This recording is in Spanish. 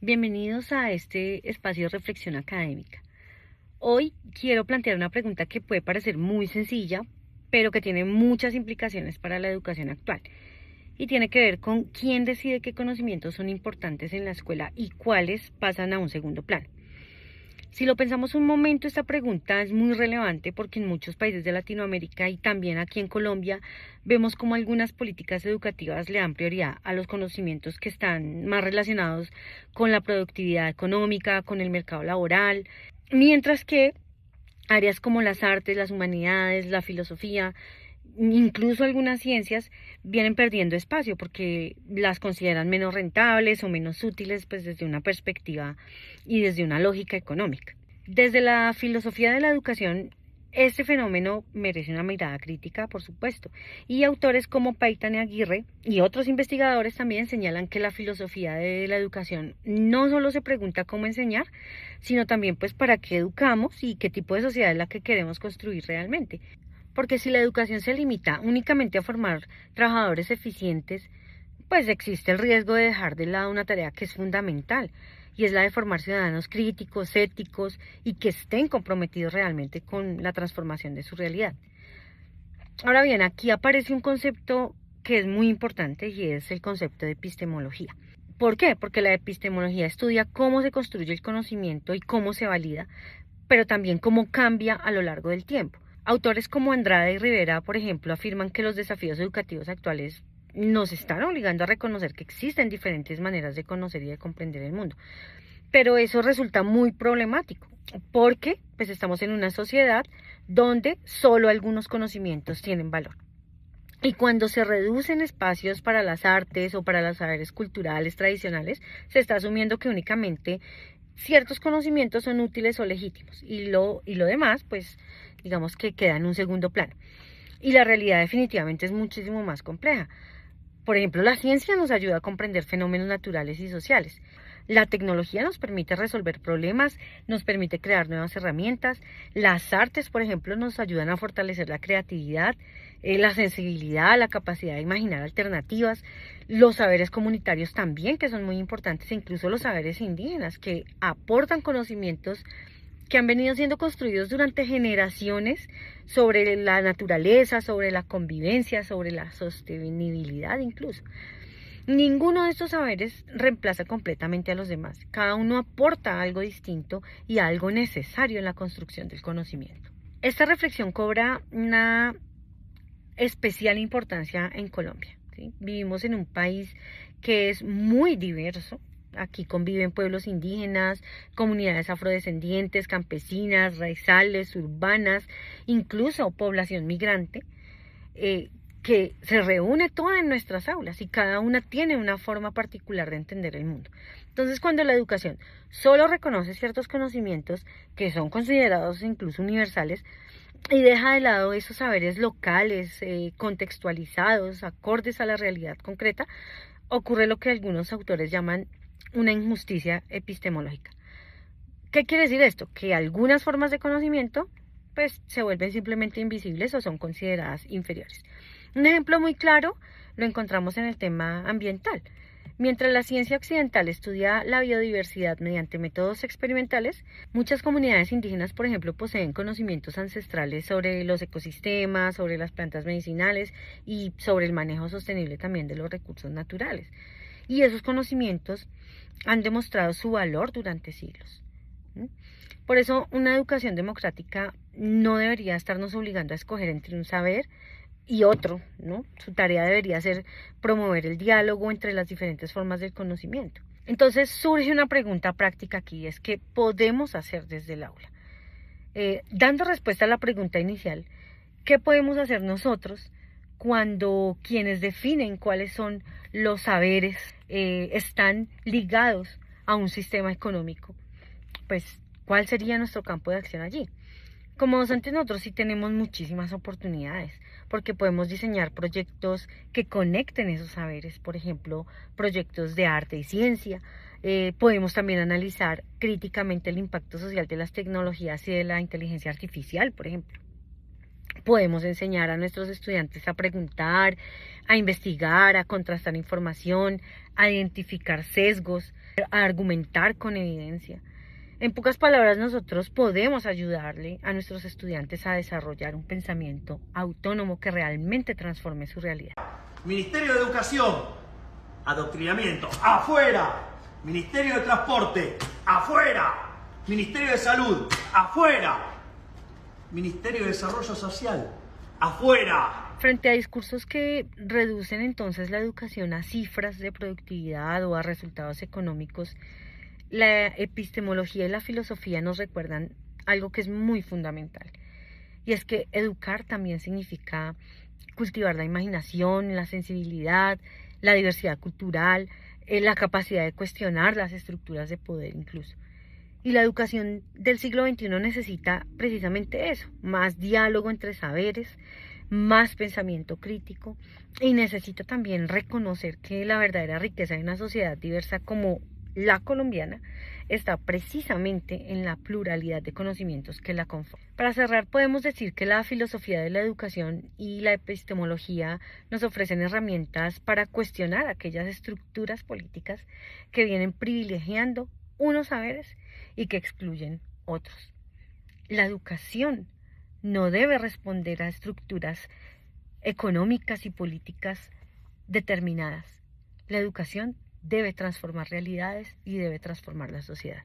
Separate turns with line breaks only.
Bienvenidos a este espacio de reflexión académica. Hoy quiero plantear una pregunta que puede parecer muy sencilla, pero que tiene muchas implicaciones para la educación actual. Y tiene que ver con quién decide qué conocimientos son importantes en la escuela y cuáles pasan a un segundo plano. Si lo pensamos un momento, esta pregunta es muy relevante porque en muchos países de Latinoamérica y también aquí en Colombia vemos como algunas políticas educativas le dan prioridad a los conocimientos que están más relacionados con la productividad económica, con el mercado laboral, mientras que áreas como las artes, las humanidades, la filosofía, incluso algunas ciencias vienen perdiendo espacio porque las consideran menos rentables o menos útiles pues desde una perspectiva y desde una lógica económica. Desde la filosofía de la educación, este fenómeno merece una mirada crítica, por supuesto, y autores como Payton y Aguirre y otros investigadores también señalan que la filosofía de la educación no solo se pregunta cómo enseñar, sino también pues para qué educamos y qué tipo de sociedad es la que queremos construir realmente. Porque si la educación se limita únicamente a formar trabajadores eficientes, pues existe el riesgo de dejar de lado una tarea que es fundamental, y es la de formar ciudadanos críticos, éticos y que estén comprometidos realmente con la transformación de su realidad. Ahora bien, aquí aparece un concepto que es muy importante y es el concepto de epistemología. ¿Por qué? Porque la epistemología estudia cómo se construye el conocimiento y cómo se valida, pero también cómo cambia a lo largo del tiempo. Autores como Andrade y Rivera, por ejemplo, afirman que los desafíos educativos actuales nos están obligando a reconocer que existen diferentes maneras de conocer y de comprender el mundo. Pero eso resulta muy problemático, porque pues estamos en una sociedad donde solo algunos conocimientos tienen valor. Y cuando se reducen espacios para las artes o para los saberes culturales tradicionales, se está asumiendo que únicamente ciertos conocimientos son útiles o legítimos y lo demás, pues digamos que queda en un segundo plano. Y la realidad definitivamente es muchísimo más compleja. Por ejemplo, la ciencia nos ayuda a comprender fenómenos naturales y sociales. La tecnología nos permite resolver problemas, nos permite crear nuevas herramientas. Las artes, por ejemplo, nos ayudan a fortalecer la creatividad, la sensibilidad, la capacidad de imaginar alternativas. Los saberes comunitarios también, que son muy importantes, e incluso los saberes indígenas, que aportan conocimientos que han venido siendo construidos durante generaciones sobre la naturaleza, sobre la convivencia, sobre la sostenibilidad incluso. Ninguno de estos saberes reemplaza completamente a los demás. Cada uno aporta algo distinto y algo necesario en la construcción del conocimiento. Esta reflexión cobra una especial importancia en Colombia, ¿sí? Vivimos en un país que es muy diverso. Aquí conviven pueblos indígenas, comunidades afrodescendientes, campesinas, raizales, urbanas, incluso población migrante, que se reúne toda en nuestras aulas y cada una tiene una forma particular de entender el mundo. Entonces, cuando la educación solo reconoce ciertos conocimientos que son considerados incluso universales y deja de lado esos saberes locales, contextualizados, acordes a la realidad concreta, ocurre lo que algunos autores llaman una injusticia epistemológica. ¿Qué quiere decir esto? Que algunas formas de conocimiento pues se vuelven simplemente invisibles o son consideradas inferiores. Un ejemplo muy claro lo encontramos en el tema ambiental. Mientras la ciencia occidental estudia la biodiversidad mediante métodos experimentales, muchas comunidades indígenas, por ejemplo, poseen conocimientos ancestrales sobre los ecosistemas, sobre las plantas medicinales y sobre el manejo sostenible también de los recursos naturales. Y esos conocimientos han demostrado su valor durante siglos. Por eso, una educación democrática no debería estarnos obligando a escoger entre un saber y otro, ¿no? Su tarea debería ser promover el diálogo entre las diferentes formas del conocimiento. Entonces surge una pregunta práctica aquí, es ¿qué podemos hacer desde el aula? Dando respuesta a la pregunta inicial, ¿qué podemos hacer nosotros cuando quienes definen cuáles son los saberes están ligados a un sistema económico? Pues, ¿cuál sería nuestro campo de acción allí? Como docentes nosotros sí tenemos muchísimas oportunidades, porque podemos diseñar proyectos que conecten esos saberes, por ejemplo, proyectos de arte y ciencia. Podemos también analizar críticamente el impacto social de las tecnologías y de la inteligencia artificial, por ejemplo. Podemos enseñar a nuestros estudiantes a preguntar, a investigar, a contrastar información, a identificar sesgos, a argumentar con evidencia. En pocas palabras, nosotros podemos ayudarle a nuestros estudiantes a desarrollar un pensamiento autónomo que realmente transforme su realidad.
Ministerio de Educación, adoctrinamiento, afuera. Ministerio de Transporte, afuera. Ministerio de Salud, afuera. Ministerio de Desarrollo Social, afuera.
Frente a discursos que reducen entonces la educación a cifras de productividad o a resultados económicos, la epistemología y la filosofía nos recuerdan algo que es muy fundamental. Y es que educar también significa cultivar la imaginación, la sensibilidad, la diversidad cultural, la capacidad de cuestionar las estructuras de poder incluso. Y la educación del siglo XXI necesita precisamente eso, más diálogo entre saberes, más pensamiento crítico, y necesita también reconocer que la verdadera riqueza de una sociedad diversa como la colombiana está precisamente en la pluralidad de conocimientos que la conforman. Para cerrar, podemos decir que la filosofía de la educación y la epistemología nos ofrecen herramientas para cuestionar aquellas estructuras políticas que vienen privilegiando unos saberes y que excluyen otros. La educación no debe responder a estructuras económicas y políticas determinadas. La educación debe transformar realidades y debe transformar la sociedad.